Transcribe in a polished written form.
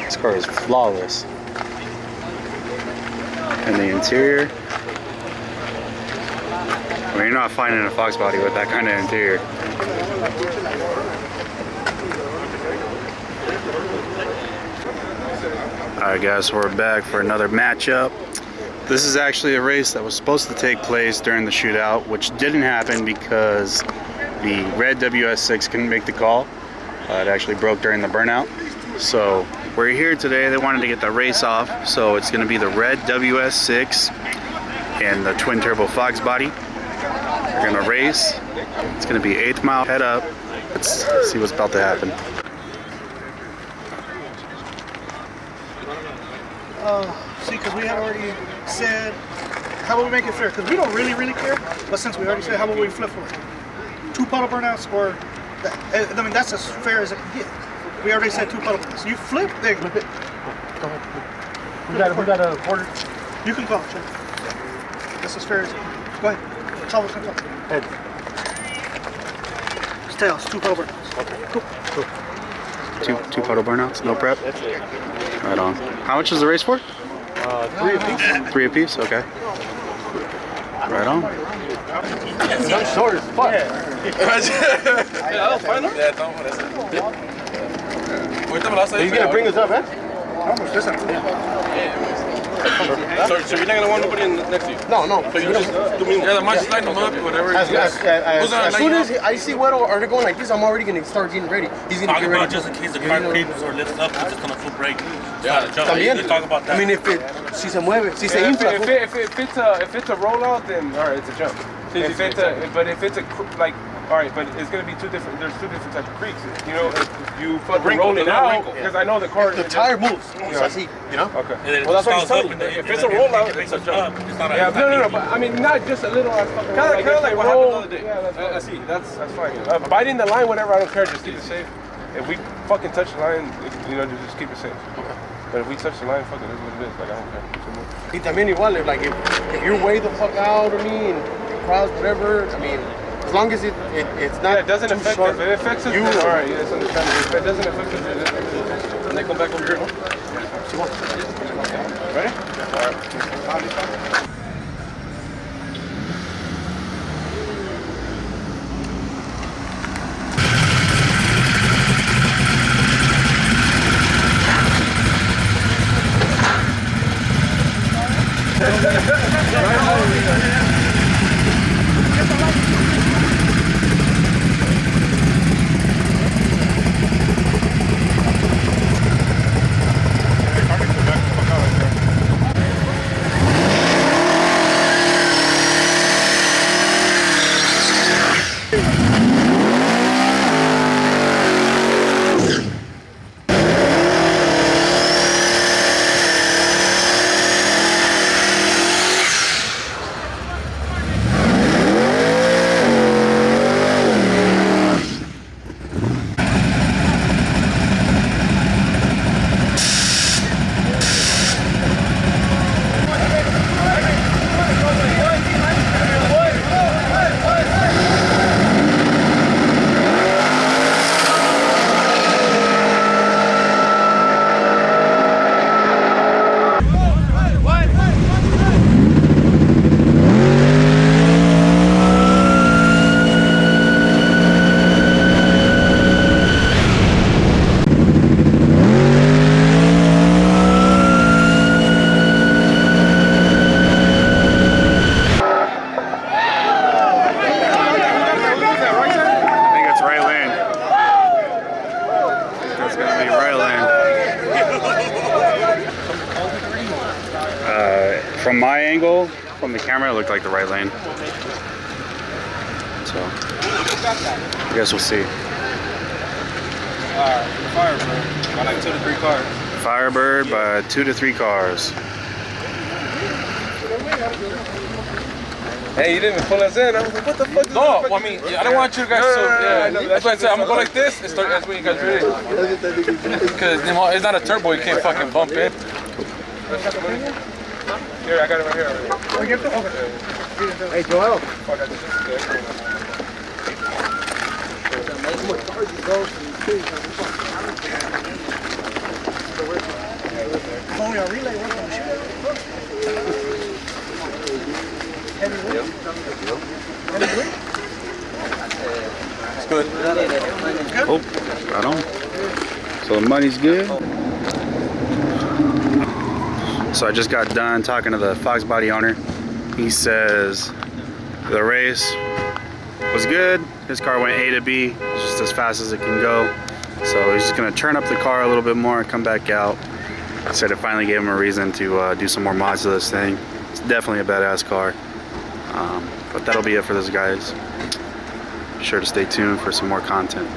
This car is flawless. And the interior, I mean, you're not finding a Foxbody with that kind of interior. Alright guys, we're back for another matchup. This is actually a race that was supposed to take place during the shootout, which didn't happen because the red WS6 couldn't make the call. It actually broke during the burnout. So we're here today. They wanted to get the race off, so it's going to be the red WS6 and the twin turbo Foxbody. We're going to race. It's going to be 8th mile head up. Let's see what's about to happen. See, because we had already said, how about we make it fair? Because we don't really care, but since we already said, how about we flip for it? 2 puddle burnouts, or, I mean, that's as fair as it can get. We already said 2 puddle burnouts. You flip, there you go. Go ahead. We got a order. You can call, check. That's as fair as it can. Go ahead. Call. Head. It's tails, 2 puddle burnouts. Okay, cool. Two puddle burnouts, no prep? Right on. How much is the race for? 3 apiece. 3 apiece, okay. Right on. I'm short as fuck. Are you gonna bring us up, man? So you're not gonna want nobody next to you? No. So you just do me. Yeah, I might just light them up, whatever. As soon as I see Weddle or they're going like this, I'm already gonna start getting ready. He's gonna get ready. Just in case the car creeps or lifts up, it's just gonna full brake. Yeah, let's talk about that. I mean, if si se mueve, si se infla. If it's a rollout, then all right, it's a jump. If it's a like, all right, but it's gonna be 2 different. There's 2 different types of creaks. You know, if you fucking roll it out, because I know the car. The tire moves. You know. Okay. Well, that's what I'm telling you. If it's a rollout, it's a jump. Yeah, no. But I mean, not just a little. Kind of like what happened the other day. Yeah, I see. That's fine. Biting the line, whatever. I don't care. Just keep it safe. If we fucking touch the line, you know, just keep it safe. Okay. But if we touch the line, fuck it, it's what it is. Like, I don't care. Y también igual, like if you're way the fuck out of me and cross whatever, I mean, as long as it's not. Yeah, it doesn't affect short, us. If it affects us, you, then all right, yeah, it's understandable. If it doesn't affect us, And they come back over here, no? ready? All right. From my angle, from the camera, it looked like the right lane. So, I guess we'll see. Firebird, by like 2 to 3 cars. Firebird by 2 to 3 cars. Hey, you didn't even pull us in. I was like, what the fuck? No, well, I mean, I don't want you guys to. That's why I said I'm gonna go like this and start. That's when you guys ready. Because it's not a turbo, you can't fucking bump in. Here, I got it right here. Hey, Joel. Oh, yeah, relay work on the shootout. Heavy weight? Heavy weight? It's good. Oh, right on. So the money's good. So I just got done talking to the Foxbody owner. He says the race was good. His car went A to B, just as fast as it can go. So he's just gonna turn up the car a little bit more and come back out. I said it finally gave him a reason to do some more mods to this thing. It's definitely a badass car. But that'll be it for this, guys. Be sure to stay tuned for some more content.